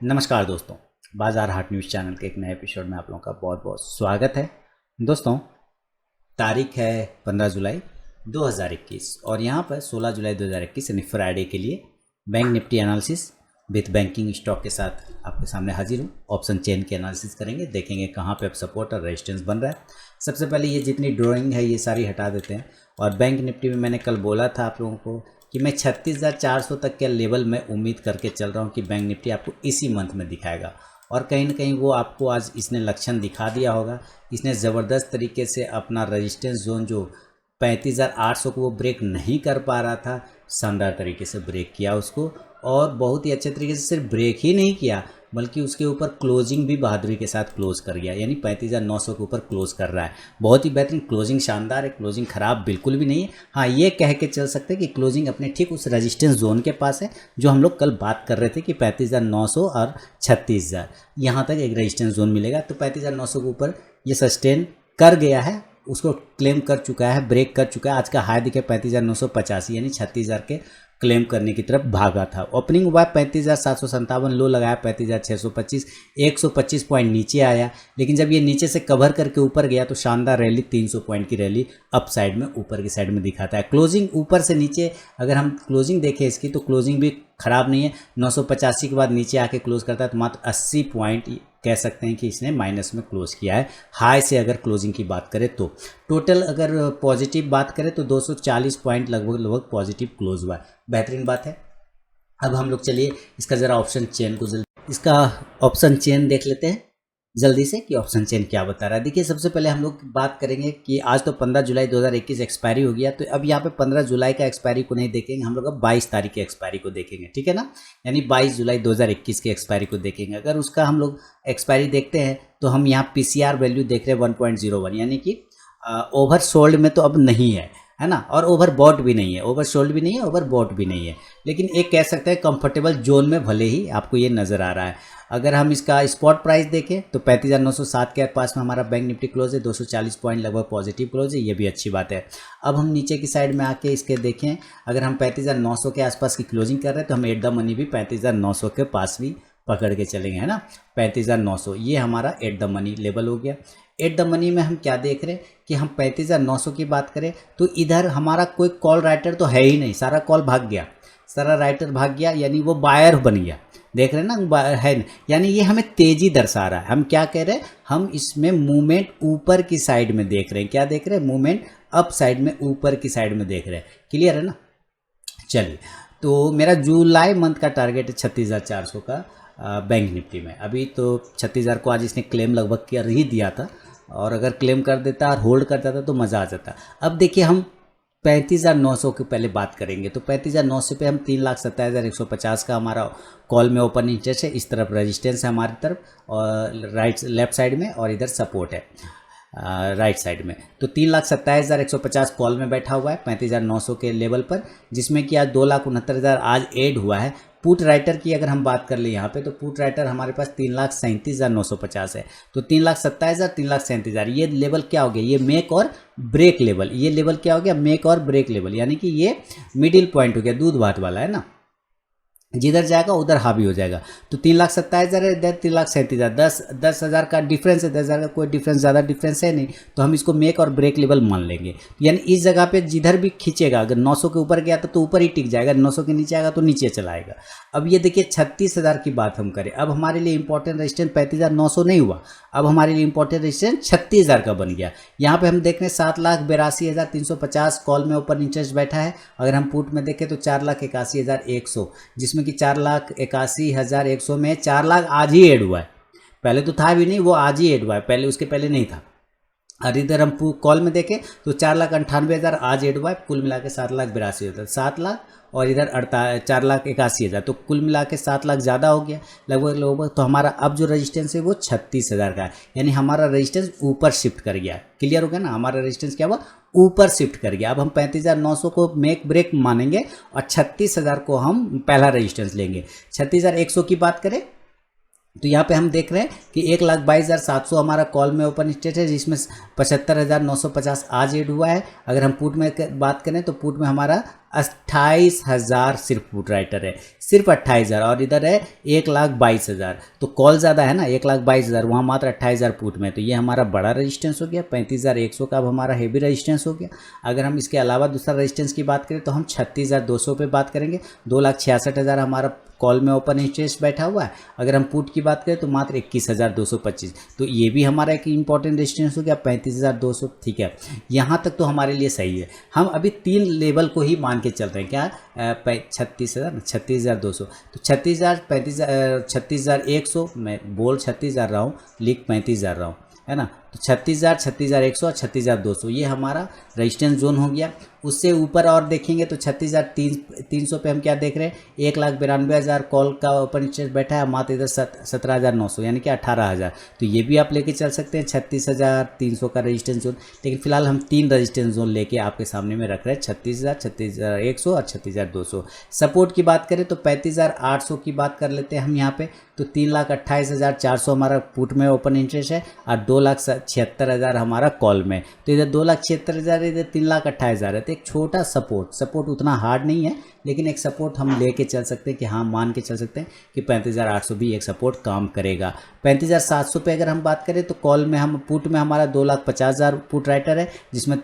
नमस्कार दोस्तों, बाजार हाट न्यूज़ चैनल के एक नए एपिसोड में आप लोगों का बहुत बहुत स्वागत है। दोस्तों, तारीख है 15 जुलाई 2021 और यहाँ पर 16 जुलाई 2021 यानी फ्राइडे के लिए bank Nifty analysis with banking stock के साथ आपके सामने हाजिर हूँ। ऑप्शन चेन के एनालिसिस करेंगे, देखेंगे कहाँ पे अब सपोर्ट और रेजिस्टेंस बन रहा है। सबसे पहले ये जितनी ड्राइंग है ये सारी हटा देते हैं। और बैंक निफ्टी में मैंने कल बोला था आप लोगों को कि मैं 36,400 तक के लेवल में उम्मीद करके चल रहा हूँ कि बैंक निफ्टी आपको इसी मंथ में दिखाएगा। और कहीं ना कहीं वो आपको आज इसने लक्षण दिखा दिया होगा। इसने ज़बरदस्त तरीके से अपना रेजिस्टेंस जोन जो 35,800 को वो ब्रेक नहीं कर पा रहा था, शानदार तरीके से ब्रेक किया उसको। और बहुत ही अच्छे तरीके से सिर्फ ब्रेक ही नहीं किया बल्कि उसके ऊपर क्लोजिंग भी बहादुरी के साथ क्लोज कर गया, यानी 35,900 के ऊपर क्लोज कर रहा है। बहुत ही बेहतरीन क्लोजिंग, शानदार है। क्लोजिंग ख़राब बिल्कुल भी नहीं है। हाँ, ये कह के चल सकते हैं कि क्लोजिंग अपने ठीक उस रेजिस्टेंस जोन के पास है जो हम लोग कल बात कर रहे थे कि 35,900 और 36,000 यहाँ तक एक रेजिस्टेंस जोन मिलेगा। तो 35,900 के ऊपर ये सस्टेन कर गया है, उसको क्लेम कर चुका है, ब्रेक कर चुका है। आज का हाई दिखे 35,985 यानी 36,000 के क्लेम करने की तरफ भागा था। ओपनिंग हुआ 35,757, लो लगाया 35,625, 125 पॉइंट नीचे आया। लेकिन जब ये नीचे से कवर करके ऊपर गया तो शानदार रैली, 300 पॉइंट की रैली अप साइड में, ऊपर की साइड में दिखाता है। क्लोजिंग ऊपर से नीचे अगर हम क्लोजिंग देखें इसकी तो क्लोजिंग भी ख़राब नहीं है। 985 के बाद नीचे आके क्लोज करता है तो मात्र 80 पॉइंट कह सकते हैं कि इसने माइनस में क्लोज किया है। हाई से अगर क्लोजिंग की बात करें तो टोटल अगर पॉजिटिव बात करें तो 240 पॉइंट लगभग पॉजिटिव क्लोज हुआ है। बेहतरीन बात है। अब हम लोग चलिए इसका ज़रा ऑप्शन चेन को इसका ऑप्शन चेन देख लेते हैं जल्दी से कि ऑप्शन चेन क्या बता रहा है। देखिए, सबसे पहले हम लोग बात करेंगे कि आज तो 15 जुलाई 2021 एक्सपायरी हो गया। तो अब यहाँ पे 15 जुलाई का एक्सपायरी को नहीं देखेंगे, हम लोग अब 22 तारीख के एक्सपायरी को देखेंगे, ठीक है ना। यानी 22 जुलाई 2021 के एक्सपायरी को देखेंगे। अगर उसका हम लोग एक्सपायरी देखते हैं तो हम यहाँ PCR वैल्यू देख रहे हैं 1.01, यानी कि ओवर सोल्ड में तो अब नहीं है ना। और ओवर बॉट भी नहीं है, ओवर सोल्ड भी नहीं है, ओवर बॉट भी नहीं है। लेकिन एक कह सकते हैं कंफर्टेबल जोन में भले ही आपको ये नज़र आ रहा है। अगर हम इसका स्पॉट प्राइस देखें तो 35,907 के पास में हमारा बैंक निफ्टी क्लोज है, 240 पॉइंट लगभग पॉजिटिव क्लोज है, ये भी अच्छी बात है। अब हम नीचे की साइड में आके इसके देखें, अगर हम 35,900 के आसपास की क्लोजिंग कर रहे हैं तो हम एट द मनी भी 35,900 के पास भी पकड़ के चलेंगे, है ना। 35,900 ये हमारा एट द मनी लेवल हो गया। एट द मनी में हम क्या देख रहे हैं कि हम 35,900 की बात करें तो इधर हमारा कोई कॉल राइटर तो है ही नहीं, सारा कॉल भाग गया, सारा राइटर भाग गया, यानी वो बायर बन गया। देख रहे हैं ना, है नहीं। यानी ये हमें तेजी दर्शा रहा है। हम क्या कह रहे हैं, हम इसमें मूवमेंट ऊपर की साइड में देख रहे हैं। क्या देख रहे हैं, मूवमेंट अप साइड में, ऊपर की साइड में देख रहे हैं। क्लियर है ना। चलिए, तो मेरा जुलाई मंथ का टारगेट है 36,400 का बैंक निफ्टी में। अभी तो 36,000 को आज इसने क्लेम लगभग कर ही दिया था, और अगर क्लेम कर देता और होल्ड करता था तो मज़ा आ जाता। अब देखिए, हम 35,900 की पहले बात करेंगे तो 35,900 पे हम 3,27,150 का हमारा कॉल में ओपन इंटरेस्ट है। इस तरफ रेजिस्टेंस है हमारी तरफ, और लेफ्ट साइड में, और इधर सपोर्ट है राइट साइड में। तो 3,27,150 कॉल में बैठा हुआ है 35,900 के लेवल पर, जिसमें कि आज 2,69,000 आज ऐड हुआ है। पुट राइटर की अगर हम बात कर ले यहाँ पे तो पुट राइटर हमारे पास 3,37,950 है। तो 3,27,000 3,37,000 ये लेवल क्या हो गया, ये मेक और ब्रेक लेवल। ये लेवल क्या हो गया, मेक और ब्रेक लेवल, यानी कि ये मिडिल पॉइंट हो गया, दूध भात वाला, है ना। जिधर जाएगा उधर हावी हो जाएगा। तो 3,27,000 है, इधर 3,37,000, 10,000 का डिफरेंस है। 10,000 का कोई डिफरेंस, ज़्यादा डिफरेंस है नहीं, तो हम इसको मेक और ब्रेक लेवल मान लेंगे। यानी इस जगह पे जिधर भी खींचेगा, अगर 900 के ऊपर गया तो ऊपर ही टिक जाएगा, 900 के नीचे आएगा तो नीचे चलाएगा। अब ये देखिए 36,000 की बात हम करें, अब हमारे लिए इंपॉर्टेंट रेजिस्टेंस 35,900 नहीं हुआ, अब हमारे लिए इंपॉर्टेंट रेजिस्टेंस 36,000 का बन गया। यहाँ पे हम देख रहे हैं 7,82,350 कॉल में ओपन इंटरेस्ट बैठा है। अगर हम पुट में देखें तो 4,81,100, जिसमें कि 4,81,100 में 4 लाख आज ही ऐड हुआ है। पहले तो था भी नहीं, वो आज ही ऐड हुआ है, पहले उसके पहले नहीं था। और इधर हम कॉल में देखें तो 4,98,000 आज ऐड हुआ है। कुल मिला के 7,82,000, 7 लाख, और इधर 4,81,000, तो कुल मिला के 7 लाख ज़्यादा हो गया लगभग। तो हमारा अब जो रेजिस्टेंस है वो 36,000 का है, यानी हमारा रेजिस्टेंस ऊपर शिफ्ट कर गया। क्लियर हो गया ना, हमारा रेजिस्टेंस क्या हुआ, ऊपर शिफ्ट कर गया। अब हम 35,900 को मेक ब्रेक मानेंगे और 36,000 को हम पहला रेजिस्टेंस लेंगे। 36,100 की बात करें तो यहाँ पे हम देख रहे हैं कि 1,22,700 हमारा कॉल में ओपन स्टेट है, जिसमें 75,950 आज ऐड हुआ है। अगर हम पुट में बात करें तो पुट में हमारा 28,000 सिर्फ पुट राइटर है, सिर्फ 28,000, और इधर है 1,22,000। तो कॉल ज़्यादा है ना, 1,22,000, वहाँ मात्र 28,000 पुट में। तो ये हमारा बड़ा रेजिस्टेंस हो गया 35,100 का, अब हमारा हेवी रेजिस्टेंस हो गया। अगर हम इसके अलावा दूसरा रेजिस्टेंस की बात करें तो हम 36,200 पे बात करेंगे। 2,66,000 हमारा कॉल में ओपन इंटरेस्ट बैठा हुआ है। अगर हम पुट की बात करें तो मात्र 21,225। तो ये भी हमारा एक इंपॉर्टेंट रेजिस्टेंस हो गया 35,200। ठीक है, यहाँ तक तो हमारे लिए सही है। हम अभी 3 लेवल को ही मान के चल रहे हैं, क्या 36,200। तो 36,000, 36,100, मैं बोल 36,000 रहा हूँ, लिख 35,000 रहा हूँ, है ना। तो 36,000, 36,100 और 36,200 ये हमारा रेजिस्टेंस जोन हो गया। उससे ऊपर और देखेंगे तो 36,300 पे हम क्या देख रहे हैं, 1,92,000 कॉल का ओपन इंटरेस्ट बैठा है, मात्र इधर 17,900 यानी कि 18,000। तो ये भी आप लेके चल सकते हैं 36,300 का रेजिस्टेंस जोन। लेकिन फिलहाल हम 3 रेजिस्टेंस जोन लेके आपके सामने में रख रहे हैं, 36,000, 36,100 और 36,200। सपोर्ट की बात करें तो 35,800 की बात कर लेते हैं हम यहाँ पे। तो 3,28,400 हमारा पुट में ओपन इंटरेस्ट है और 2,76,000 हमारा कॉल में। तो इधर 2,76,000, इधर 3,28,000 है। तो एक छोटा सपोर्ट उतना हार्ड नहीं है, लेकिन एक सपोर्ट हम लेके चल सकते हैं कि हाँ, मान के चल सकते हैं कि 35,800 भी एक सपोर्ट काम करेगा। 35,700 पे अगर हम बात करें तो कॉल में हम पुट में हमारा 2,50,000 पुट राइटर है, जिसमें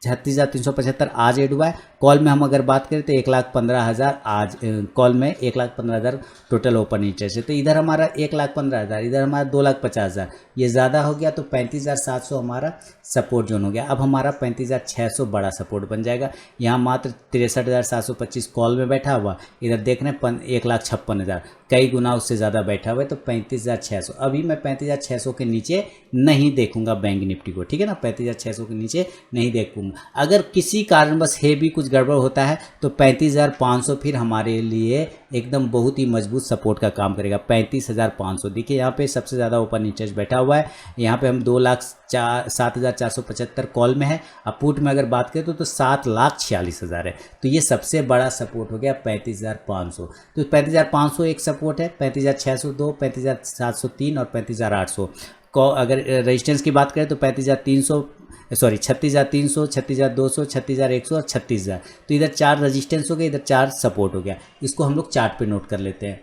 36,375 आज एड हुआ है। कॉल में हम अगर बात करें तो 1,15,000 आज कॉल में 1,15,000 टोटल ओपन इंटरेस्ट है। तो इधर हमारा 1,15,000, इधर हमारा 2,50,000, ये ज़्यादा हो गया। तो 35,700 हमारा सपोर्ट जोन हो गया। अब हमारा 35,600 बड़ा सपोर्ट बन जाएगा। यहाँ मात्र 63,725 कॉल में बैठा हुआ, इधर देख रहे हैं 1,56,000, कई गुना उससे ज़्यादा बैठा हुआ है। तो 35,600, अभी मैं 35,600 के नीचे नहीं देखूंगा बैंक निफ्टी को, ठीक है ना। 35,600 के नीचे नहीं देखूंगा। अगर किसी कारणवश हेवी कुछ गड़बड़ होता है तो 35,500 फिर हमारे लिए एकदम बहुत ही मजबूत सपोर्ट का काम करेगा। 35,500 देखिए यहाँ पे सबसे ज़्यादा ओपन इंटरेस्ट बैठा हुआ है। यहाँ पे हम 2,07,475 कॉल में है। अब पुट में अगर बात करें तो 7,46,000 है। तो ये सबसे बड़ा सपोर्ट हो गया 35,500। तो 35,500 एक सपोर्ट है, 35,600 2, 35,703 और 35,800 को। अगर रेजिस्टेंस की बात करें तो 36,300, 36,200, 36,100 और 36,000। तो इधर 4 रेजिस्टेंस हो गए, इधर 4 सपोर्ट हो गया। इसको हम लोग चार्ट पे नोट कर लेते हैं।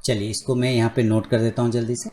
चलिए इसको मैं यहाँ पे नोट कर देता हूँ जल्दी से।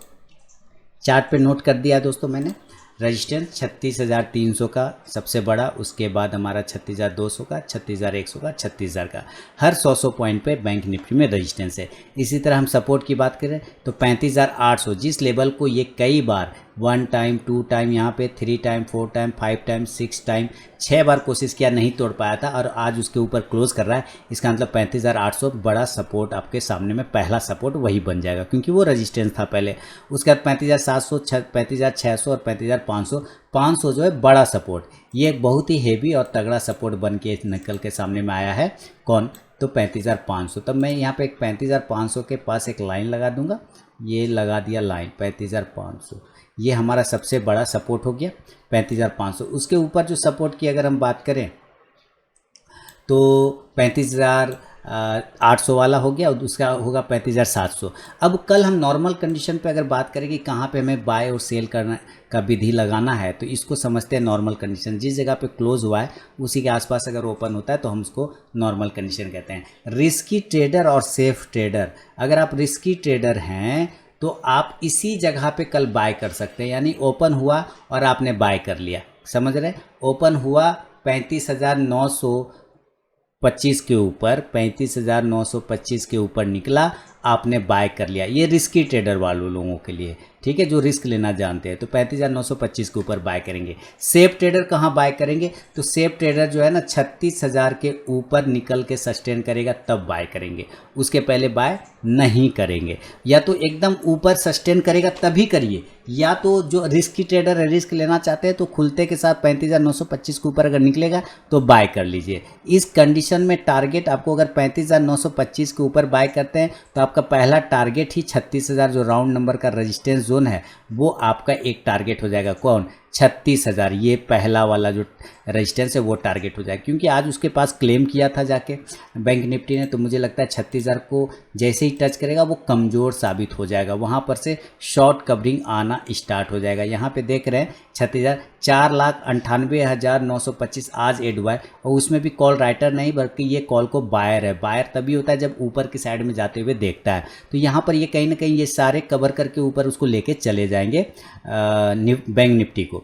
चार्ट पे नोट कर दिया दोस्तों मैंने। रेजिस्टेंस 36,300 का सबसे बड़ा, उसके बाद हमारा 36,200 का, 36,100 का, 36,000 का। हर 100 पॉइंट पे बैंक निफ्टी में रेजिस्टेंस है। इसी तरह हम सपोर्ट की बात करें तो 35,800, जिस लेवल को ये कई बार 1 टाइम 2 टाइम, यहाँ पे 3 टाइम 4 टाइम 5 टाइम 6 टाइम 6 बार कोशिश किया, नहीं तोड़ पाया था और आज उसके ऊपर क्लोज कर रहा है। इसका मतलब 35,800 बड़ा सपोर्ट आपके सामने में, पहला सपोर्ट वही बन जाएगा क्योंकि वो रेजिस्टेंस था पहले। उसके बाद 35,700, 35,600 और 35,500, 500 जो है बड़ा सपोर्ट। ये एक बहुत ही हेवी और तगड़ा सपोर्ट बन के निकल के सामने में आया है। कौन? तो 35,500। तब मैं यहाँ पे एक 35,500 के पास एक लाइन लगा दूंगा, ये लगा दिया लाइन 35,500। ये हमारा सबसे बड़ा सपोर्ट हो गया 35,500। उसके ऊपर जो सपोर्ट की अगर हम बात करें तो 35,800 वाला हो गया और दूसरा होगा 35,700। अब कल हम नॉर्मल कंडीशन पे अगर बात करें कि कहाँ पे हमें बाय और सेल करना का विधि लगाना है, तो इसको समझते हैं नॉर्मल कंडीशन। जिस जगह पे क्लोज हुआ है उसी के आसपास अगर ओपन होता है तो हम उसको नॉर्मल कंडीशन कहते हैं। रिस्की ट्रेडर और सेफ ट्रेडर, अगर आप रिस्की ट्रेडर हैं तो आप इसी जगह पे कल बाय कर सकते हैं। यानी ओपन हुआ और आपने बाय कर लिया, समझ रहे? ओपन हुआ 35,925 के ऊपर, 35,925 के ऊपर निकला, आपने बाय कर लिया। ये रिस्की ट्रेडर वालों लोगों के लिए, ठीक है, जो रिस्क लेना जानते हैं। तो 35,925 के ऊपर बाय करेंगे। सेफ ट्रेडर कहाँ बाय करेंगे? तो सेफ ट्रेडर जो है ना 36,000 के ऊपर निकल के सस्टेन करेगा तब बाय करेंगे, उसके पहले बाय नहीं करेंगे। या तो एकदम ऊपर सस्टेन करेगा तभी करिए, या तो जो रिस्की ट्रेडर है, रिस्क लेना चाहते हैं, तो खुलते के साथ 35,925 के ऊपर अगर निकलेगा तो बाय कर लीजिए। इस कंडीशन में टारगेट आपको अगर 35,925 के ऊपर बाय करते हैं तो आपका पहला टारगेट ही 36,000 जो राउंड नंबर का रेजिस्टेंस जोन है वो आपका एक टारगेट हो जाएगा। कौन? 36,000, ये पहला वाला जो रेजिस्टेंस है वो टारगेट हो जाए, क्योंकि आज उसके पास क्लेम किया था जाके बैंक निफ्टी ने, तो मुझे लगता है 36,000 को जैसे ही टच करेगा वो कमज़ोर साबित हो जाएगा, वहाँ पर से शॉर्ट कवरिंग आना स्टार्ट हो जाएगा। यहाँ पे देख रहे हैं 36,000, 4,98,925 आज एड हुआ है, और उसमें भी कॉल राइटर नहीं बल्कि ये कॉल को बायर है। बायर तभी होता है जब ऊपर की साइड में जाते हुए देखता है, तो यहाँ पर ये कहीं ना कहीं ये सारे कवर करके ऊपर उसको लेके चले जाएंगे बैंक निफ्टी को,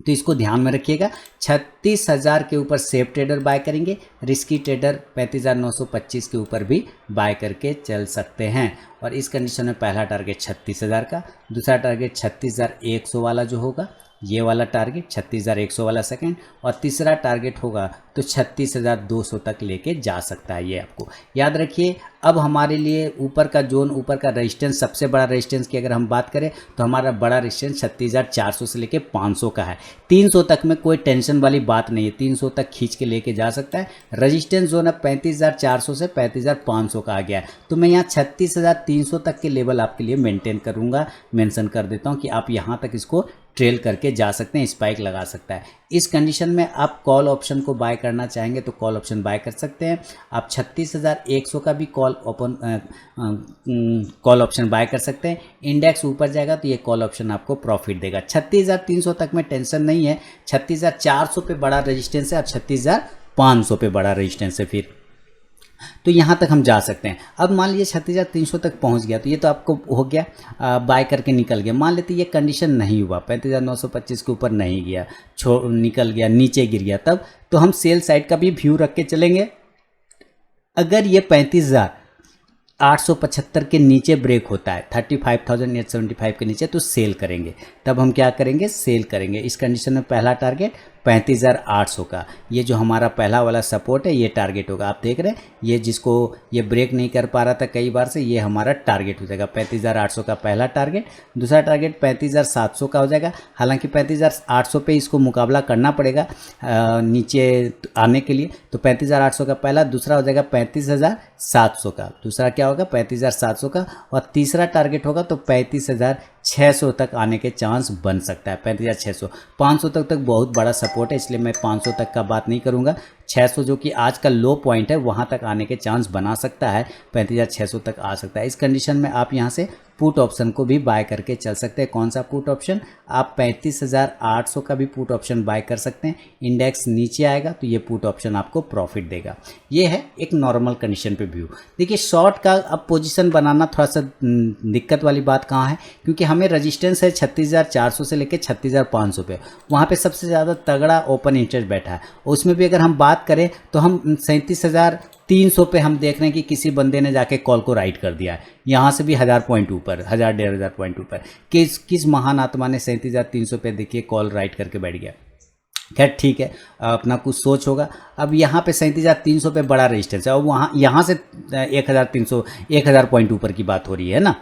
तो इसको ध्यान में रखिएगा। 36,000 के ऊपर सेफ ट्रेडर बाय करेंगे, रिस्की ट्रेडर 35,925 के ऊपर भी बाय करके चल सकते हैं। और इस कंडीशन में पहला टारगेट 36,000 का, दूसरा टारगेट 36,100 वाला जो होगा, ये वाला टारगेट 36,100 वाला सेकंड, और तीसरा टारगेट होगा तो 36,200 तक लेके जा सकता है। ये आपको याद रखिए। अब हमारे लिए ऊपर का जोन, ऊपर का रेजिस्टेंस, सबसे बड़ा रेजिस्टेंस की अगर हम बात करें तो हमारा बड़ा रेजिस्टेंस 36,400 से लेके 500 का है। 300 तक में कोई टेंशन वाली बात नहीं है, 300 तक खींच के लेके जा सकता है। रेजिस्टेंस जोन अब 35,400 से 35,500 का आ गया है, तो मैं यहाँ 36,300 तक के लेवल आपके लिए मेंटेन करूँगा, मेंशन कर देता हूँ कि आप यहाँ तक इसको ट्रेल करके जा सकते हैं, स्पाइक लगा सकता है। इस कंडीशन में आप कॉल ऑप्शन को बाय करना चाहेंगे तो कॉल ऑप्शन बाय कर सकते हैं। आप 36,100 का भी कॉल ऑप्शन बाय कर सकते हैं। इंडेक्स ऊपर जाएगा तो ये कॉल ऑप्शन आपको प्रॉफिट देगा। 36,300 तक में टेंशन नहीं है, 36,400 पे बड़ा रेजिस्टेंस है और 36,500 पे बड़ा रेजिस्टेंस है, फिर तो यहाँ तक हम जा सकते हैं। अब मान लीजिए 36,300 तक पहुँच गया तो ये तो आपको हो गया, बाय करके निकल गया। मान लेते ये कंडीशन नहीं हुआ, 35,925 के ऊपर नहीं गया, निकल गया, नीचे गिर गया, तब तो हम सेल साइड का भी व्यू रख के चलेंगे। अगर ये 35,875 के नीचे ब्रेक होता है, 35,875 के नीचे, तो सेल करेंगे। तब हम क्या करेंगे, सेल करेंगे। इस कंडीशन में पहला टारगेट 35,800 का, ये जो हमारा पहला वाला सपोर्ट है ये टारगेट होगा। आप देख रहे हैं ये जिसको ये ब्रेक नहीं कर पा रहा था कई बार से, ये हमारा टारगेट हो जाएगा। 35,800 का पहला टारगेट, दूसरा टारगेट 35,700 का हो जाएगा। हालांकि 35,800 पे इसको मुकाबला करना पड़ेगा नीचे आने के लिए, तो 35,800 का पहला, दूसरा हो जाएगा 35,700 का, दूसरा क्या होगा 35,700 का, और तीसरा टारगेट होगा तो 35,600 तक आने के चांस बन सकता है। 35,600, 500 तक बहुत बड़ा सपोर्ट है, इसलिए मैं 500 तक का बात नहीं करूंगा। 600 जो कि आज का लो पॉइंट है वहां तक आने के चांस बना सकता है, 35,600 तक आ सकता है। इस कंडीशन में आप यहां से पुट ऑप्शन को भी बाय करके चल सकते हैं। कौन सा पुट ऑप्शन, आप 35,800 का भी पुट ऑप्शन बाय कर सकते हैं। इंडेक्स नीचे आएगा तो ये पुट ऑप्शन आपको प्रॉफिट देगा। ये है एक नॉर्मल कंडीशन पे व्यू। देखिए शॉर्ट का अब पोजीशन बनाना थोड़ा सा दिक्कत वाली बात कहाँ है, क्योंकि हमें रेजिस्टेंस है 36,400 से लेकर 36,500 पे, वहाँ पे सबसे ज़्यादा तगड़ा ओपन इंटरेस्ट बैठा है। उसमें भी अगर हम बात करें तो हम 37,300 पे हम देख रहे हैं कि किसी बंदे ने जाके कॉल को राइट कर दिया है, यहाँ से भी 1000 पॉइंट ऊपर, 1000-1,500 पॉइंट ऊपर। किस महान आत्मा ने 37,300 पे देखिए कॉल राइट करके बैठ गया। खैर ठीक है, अपना कुछ सोच होगा। अब यहाँ पे 37,300 पे बड़ा रेजिस्टेंस है और वहाँ यहाँ से 1,000 पॉइंट ऊपर की बात हो रही है ना,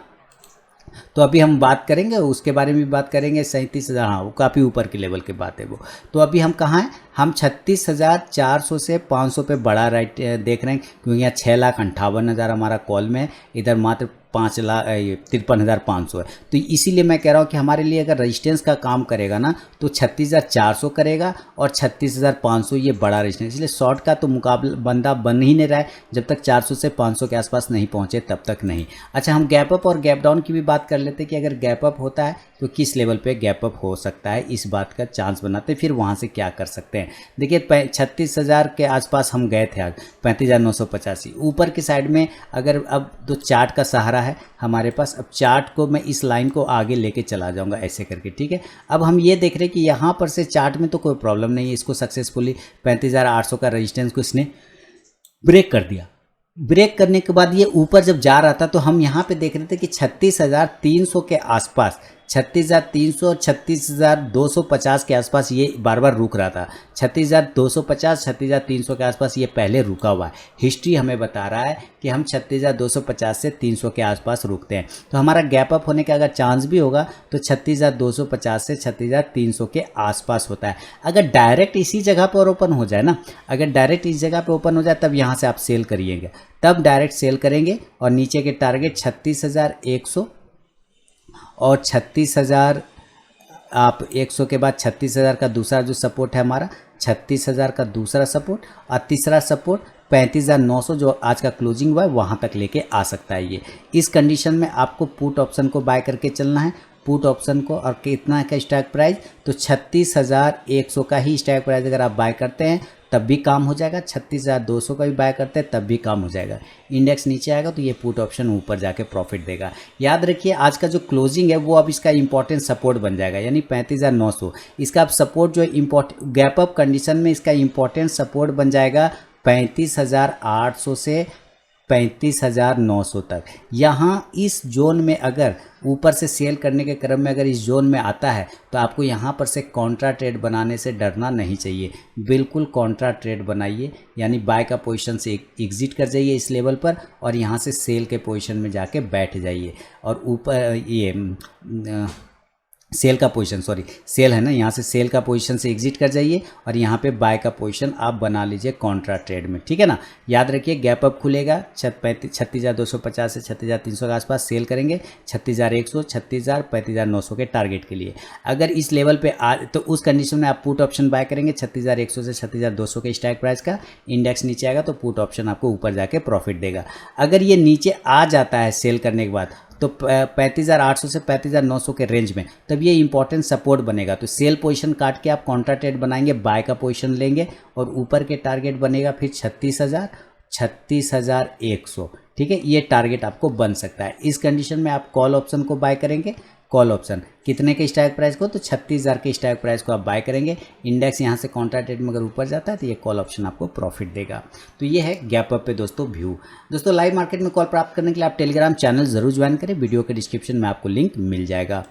तो अभी हम बात करेंगे उसके बारे में भी बात करेंगे। 37,000, हाँ वो काफ़ी ऊपर के लेवल की बात है वो। तो अभी हम कहाँ हैं, हम 36,400 से 500 पे बड़ा राइट देख रहे हैं, क्योंकि यहाँ 6,58,000 हमारा कॉल में, इधर मात्र 53,500 है। तो इसीलिए मैं कह रहा हूँ कि हमारे लिए अगर रेजिस्टेंस का काम करेगा ना तो 36,400 करेगा और 36,500 ये बड़ा रेजिस्टेंस। इसलिए शॉर्ट का तो मुकाबला बंदा बन ही नहीं रहा है, जब तक 400 से 500 के आसपास नहीं पहुँचे तब तक नहीं। अच्छा, हम गैप अप और गैप डाउन की भी बात कर लेते हैं कि अगर गैप अप होता है तो किस लेवल पे गैप अप हो सकता है, इस बात का चांस बनाते फिर वहाँ से क्या कर सकते हैं। देखिए 36,000 के आसपास हम गए थे आज, 35,985 ऊपर की साइड में। अगर अब तो चार्ट का सहारा है हमारे पास, अब चार्ट को मैं इस लाइन को आगे लेके चला जाऊंगा ऐसे करके, ठीक है। अब हम ये देख रहे हैं कि यहाँ पर से चार्ट में तो कोई प्रॉब्लम नहीं है, इसको सक्सेसफुली 35,800 का रेजिस्टेंस को इसने ब्रेक कर दिया। ब्रेक करने के बाद ये ऊपर जब जा रहा था तो हम यहाँ पे देख रहे थे कि 36,300 के आसपास, 36,300 और 36,250 के आसपास ये बार बार रुक रहा था। 36,250 36,300 के आसपास ये पहले रुका हुआ है। हिस्ट्री हमें बता रहा है कि हम 36,250 से 300 के आसपास रुकते हैं। तो हमारा गैप अप होने का अगर चांस भी होगा तो 36,250 से 36,300 के आसपास होता है। अगर डायरेक्ट इसी जगह पर ओपन हो जाए ना, अगर डायरेक्ट इस जगह पर ओपन हो जाए तब यहाँ से आप सेल करिएगा, तब डायरेक्ट सेल करेंगे। और नीचे के टारगेट 36,100 और 36,000 आप 100 के बाद 36,000 का दूसरा जो सपोर्ट है हमारा, 36,000 का दूसरा सपोर्ट, और तीसरा सपोर्ट 35,900 जो आज का क्लोजिंग हुआ है वहाँ तक लेके आ सकता है ये। इस कंडीशन में आपको पुट ऑप्शन को बाय करके चलना है, पुट ऑप्शन को। और कितना का स्ट्राइक प्राइस, तो 36,100 का ही स्ट्राइक प्राइस अगर आप बाय करते हैं तब भी काम हो जाएगा, 36,200 का भी बाय करते हैं तब भी काम हो जाएगा। इंडेक्स नीचे आएगा तो ये पुट ऑप्शन ऊपर जाके प्रॉफिट देगा। याद रखिए आज का जो क्लोजिंग है वो अब इसका इंपॉर्टेंट सपोर्ट बन जाएगा, यानी 35,900। इसका अब सपोर्ट जो इम्पोर्टेंट गैप अप कंडीशन में इसका इंपॉर्टेंट सपोर्ट बन जाएगा 35,800 से 35,900 तक। यहाँ इस जोन में अगर ऊपर से सेल करने के क्रम में अगर इस जोन में आता है तो आपको यहाँ पर से कॉन्ट्रा ट्रेड बनाने से डरना नहीं चाहिए। बिल्कुल कॉन्ट्रा ट्रेड बनाइए, यानी बाय का पोजीशन से एग्जिट कर जाइए इस लेवल पर और यहाँ से सेल के पोजीशन में जाके बैठ जाइए। और ऊपर ये सेल का पोजीशन, सॉरी सेल है ना, यहाँ से सेल का पोजीशन से एग्जिट कर जाइए और यहाँ पे बाय का पोजीशन आप बना लीजिए कॉन्ट्रा ट्रेड में, ठीक है ना। याद रखिए गैप अप खुलेगा 36,250 से 36,300 के आसपास सेल करेंगे, 36,100, 36,000, 35,900 के टारगेट के लिए। अगर इस लेवल पे आ तो उस कंडीशन में आप पुट ऑप्शन बाय करेंगे 36,100 से 36,200 के स्ट्राइक प्राइस का। इंडेक्स नीचे आएगा तो पुट ऑप्शन आपको ऊपर जाके प्रॉफिट देगा। अगर ये नीचे आ जाता है सेल करने के बाद तो 35,800 से 35,900 के रेंज में, तब ये इंपॉर्टेंट सपोर्ट बनेगा। तो सेल पोजीशन काट के आप कॉन्ट्रा ट्रेड बनाएंगे, बाय का पोजीशन लेंगे और ऊपर के टारगेट बनेगा फिर 36,000, 36,100, ठीक है। ये टारगेट आपको बन सकता है। इस कंडीशन में आप कॉल ऑप्शन को बाय करेंगे। कॉल ऑप्शन कितने के स्ट्राइक प्राइस को, तो 36,000 के स्ट्राइक प्राइस को आप बाय करेंगे। इंडेक्स यहाँ से कॉन्ट्रा ट्रेड में अगर ऊपर जाता है तो ये कॉल ऑप्शन आपको प्रॉफिट देगा। तो ये है गैप अप पे दोस्तों व्यू। दोस्तों लाइव मार्केट में कॉल प्राप्त करने के लिए आप टेलीग्राम चैनल जरूर ज्वाइन करें, वीडियो के डिस्क्रिप्शन में आपको लिंक मिल जाएगा।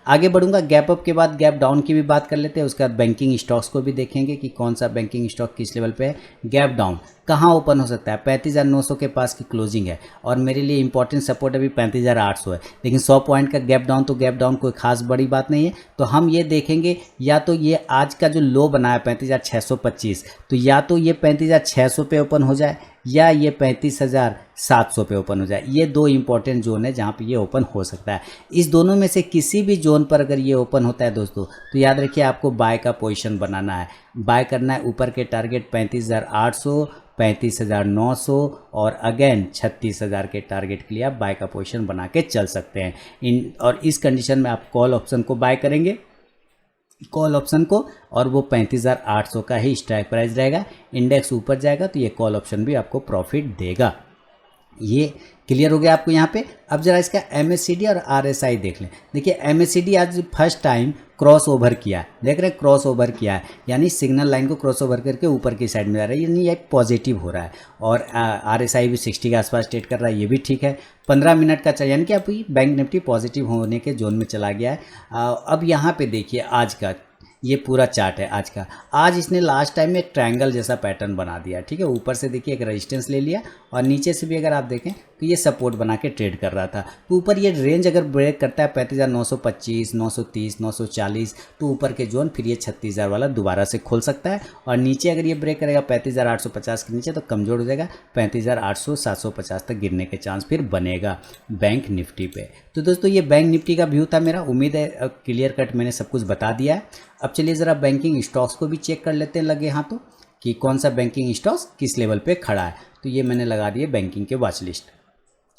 आगे बढ़ूंगा, गैप अप के बाद गैप डाउन की भी बात कर लेते हैं, उसके बाद बैंकिंग स्टॉक्स को भी देखेंगे कि कौन सा बैंकिंग स्टॉक किस लेवल पे है। गैप डाउन कहाँ ओपन हो सकता है, 35,900 के पास की क्लोजिंग है और मेरे लिए इंपॉर्टेंट सपोर्ट अभी 35,800 है, लेकिन 100 पॉइंट का गैप डाउन, तो गैप डाउन कोई खास बड़ी बात नहीं है। तो हम ये देखेंगे या तो ये आज का जो लो बना है 35,625, तो या तो ये 35,600 पे ओपन हो जाए या ये 35,700 पे ओपन हो जाए। ये दो इंपॉर्टेंट जोन है जहाँ पे ये ओपन हो सकता है। इस दोनों में से किसी भी जोन पर अगर ये ओपन होता है दोस्तों, तो याद रखिए आपको बाय का पोजीशन बनाना है, बाय करना है। ऊपर के टारगेट 35,800, 35,900 और अगेन 36,000 के टारगेट के लिए आप बाय का पोजीशन बना के चल सकते हैं। और इस कंडीशन में आप कॉल ऑप्शन को बाय करेंगे, कॉल ऑप्शन को, और वो 35,800 का ही स्ट्राइक प्राइस रहेगा। इंडेक्स ऊपर जाएगा तो ये कॉल ऑप्शन भी आपको प्रॉफिट देगा। ये क्लियर हो गया आपको यहाँ पे। अब जरा इसका MACD और RSI देख लें। देखिए MACD आज फर्स्ट टाइम क्रॉस ओवर किया है, देख रहे हैं क्रॉस ओवर किया है, यानी सिग्नल लाइन को क्रॉस ओवर करके ऊपर की साइड में जा रहा है, यानी ये पॉजिटिव हो रहा है। और RSI भी 60 के आसपास ट्रेड कर रहा है, ये भी ठीक है। 15 मिनट का चल, यानी कि अभी बैंक निफ्टी पॉजिटिव होने के जोन में चला गया है। अब यहाँ पे देखिए आज का ये पूरा चार्ट है आज का। आज इसने लास्ट टाइम में ट्रायंगल जैसा पैटर्न बना दिया, ठीक है। ऊपर से देखिए एक रेजिस्टेंस ले लिया और नीचे से भी अगर आप देखें तो ये सपोर्ट बना के ट्रेड कर रहा था। तो ऊपर ये रेंज अगर ब्रेक करता है 35,925, 930, 940, तो ऊपर के जोन फिर ये 36,000 वाला दोबारा से खोल सकता है। और नीचे अगर ये ब्रेक करेगा 35,850 के नीचे तो कमजोर हो जाएगा, 35,800, 750 तक गिरने के चांस फिर बनेगा बैंक निफ्टी पे। तो दोस्तों ये बैंक निफ्टी का व्यू था मेरा। उम्मीद है क्लियर कट मैंने सब कुछ बता दिया है। अब चलिए ज़रा बैंकिंग स्टॉक्स को भी चेक कर लेते हैं लगे हाथों कि कौन सा बैंकिंग स्टॉक्स किस लेवल पे खड़ा है। तो ये मैंने लगा दिए बैंकिंग के वॉच लिस्ट।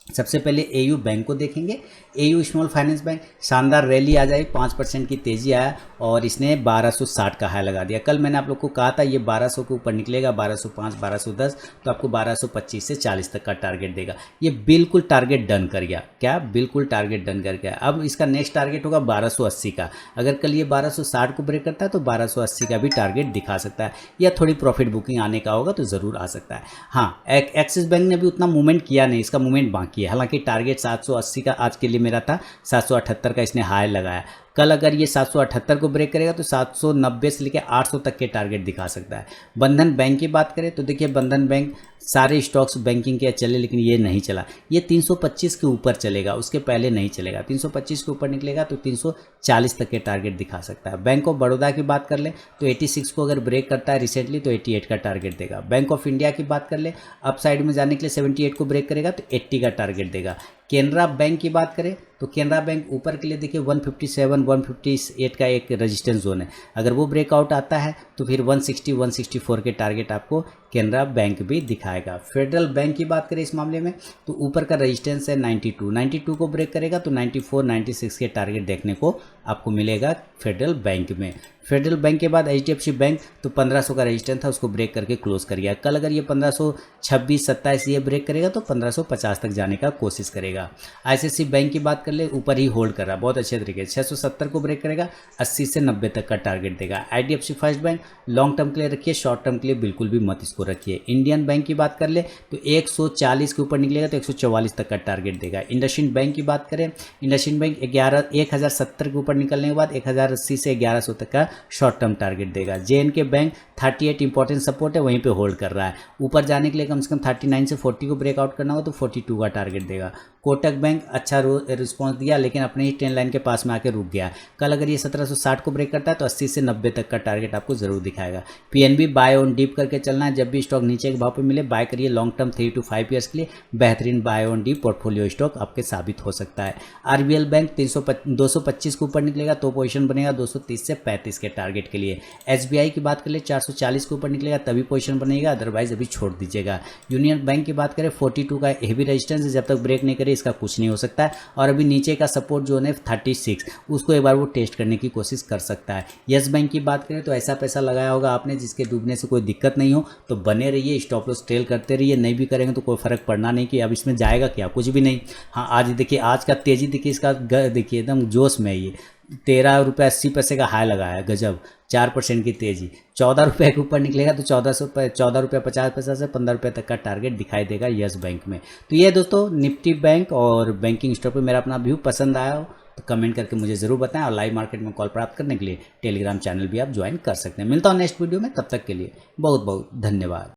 सबसे पहले AU बैंक को देखेंगे। AU स्मॉल फाइनेंस बैंक शानदार रैली आ जाए, 5% की तेज़ी आया और इसने 1260 का हाई लगा दिया। कल मैंने आप लोग को कहा था ये 1200 के ऊपर निकलेगा, 1205, 1210, तो आपको 1225 से 40 तक का टारगेट देगा। ये बिल्कुल टारगेट डन कर गया। क्या? बिल्कुल टारगेट डन कर गया। अब इसका नेक्स्ट टारगेट होगा 1280 का। अगर कल ये 1260 को ब्रेक करता है तो 1280 का भी टारगेट दिखा सकता है, या थोड़ी प्रॉफिट बुकिंग आने का होगा तो ज़रूर आ सकता है। हाँ, एक्सिस बैंक ने भी उतना मूवमेंट किया नहीं, इसका मूवमेंट बाकी है। हालांकि टारगेट 780 का आज के लिए मेरा था, 778 का इसने हाई लगाया। कल अगर ये 778 को ब्रेक करेगा तो 790 से लेकर 800 तक के टारगेट दिखा सकता है। बंधन बैंक की बात करें तो देखिए बंधन बैंक सारे स्टॉक्स बैंकिंग के चले, लेकिन ये नहीं चला। ये 325 के ऊपर चलेगा, उसके पहले नहीं चलेगा। 325 के ऊपर निकलेगा तो 340 तक के टारगेट दिखा सकता है। बैंक ऑफ बड़ौदा की बात कर ले तो 86 को अगर ब्रेक करता है रिसेंटली तो 88 का टारगेट देगा। बैंक ऑफ इंडिया की बात कर ले, अप साइड में जाने के लिए 78 को ब्रेक करेगा तो 80 का टारगेट देगा। केनरा बैंक की बात करें तो केनरा बैंक ऊपर के लिए देखिए 157 158 का एक रेजिस्टेंस जोन है, अगर वो ब्रेकआउट आता है तो फिर 160 164 के टारगेट आपको केनरा बैंक भी दिखाएगा। फेडरल बैंक की बात करें इस मामले में तो ऊपर का रेजिस्टेंस है 92 को ब्रेक करेगा तो 94 96 के टारगेट देखने को आपको मिलेगा फेडरल बैंक में। फेडरल बैंक के बाद HDFC बैंक तो 1500 का रेजिस्टेंस था, उसको ब्रेक करके क्लोज कर गया। कल अगर ये 1526 27 ये ब्रेक करेगा तो 1550 तक जाने का कोशिश करेगा। ICICI बैंक की बात कर ले, ऊपर ही होल्ड कर रहा बहुत अच्छे तरीके से, 670 को ब्रेक करेगा, 80 से 90 तक का टारगेट देगा। IDFC first bank long term के लिए रखिए, शॉर्ट टर्म के लिए बिल्कुल भी मत इसको रखिए। इंडियन बैंक की बात कर ले तो 140 के ऊपर निकलेगा तो 144 तक का टारगेट देगा। इंडसइंड बैंक की बात करें, इंडसइंड बैंक 1070 के ऊपर निकलने के बाद 1080 से 1100 तक का शॉर्ट टर्म टारगेट देगा। JNK बैंक 38 इंपॉर्टेंट सपोर्ट है, वहीं पे होल्ड कर रहा है, ऊपर जाने के लिए कम से कम 39 से 40 को ब्रेकआउट करना होगा तो 42 का टारगेट देगा। कोटक बैंक अच्छा रिस्पांस दिया लेकिन अपने ही ट्रेंड लाइन के पास में आके रुक गया। कल अगर ये 1760 को ब्रेक करता है तो 80 से 90 तक का टारगेट आपको जरूर दिखाएगा। PNB बाय ऑन डीप करके चलना है, जब भी स्टॉक नीचे के भाव पे मिले बाय करिए, लॉन्ग टर्म 3 to 5 ईयर्स के लिए बेहतरीन buy on dip portfolio stock आपके साबित हो सकता है। RBL बैंक 225 के ऊपर निकलेगा तो पोजीशन बनेगा 230 से 35 के टारगेट के लिए। SBI की बात कर ले 440 के ऊपर निकलेगा तभी पोजीशन बनेगा, अदरवाइज अभी छोड़ दीजिएगा। यूनियन बैंक की बात करें 42 का हेवी रेजिस्टेंस है, जब तक ब्रेक नहीं करे इसका कुछ नहीं हो सकता है, और अभी नीचे का सपोर्ट जोन है 36, उसको एक बार वो टेस्ट करने की कोशिश कर सकता है। यस बैंक की बात करें तो ऐसा पैसा लगाया होगा आपने जिसके डूबने से कोई दिक्कत नहीं हो, तो बने रहिए, स्टॉप लॉस ट्रेल करते रहिए, नहीं भी करेंगे तो कोई फर्क पड़ना नहीं कि अब इसमें जाएगा क्या, कुछ भी नहीं। हाँ आज देखिए, आज का तेजी देखिए, इसका देखिए एकदम जोश में, ये 13 रुपये 80 पैसे का हाई लगाया है, गजब 4% की तेजी। 14 रुपये के ऊपर निकलेगा तो 14 रुपये 50 पैसा से 15 रुपये तक का टारगेट दिखाई देगा यस बैंक में। तो ये दोस्तों निफ्टी बैंक और बैंकिंग स्टॉक पे मेरा अपना व्यू पसंद आया हो तो कमेंट करके मुझे ज़रूर बताएं, और लाइव मार्केट में कॉल प्राप्त करने के लिए टेलीग्राम चैनल भी आप ज्वाइन कर सकते हैं। मिलता हूँ नेक्स्ट वीडियो में, तब तक के लिए बहुत बहुत धन्यवाद।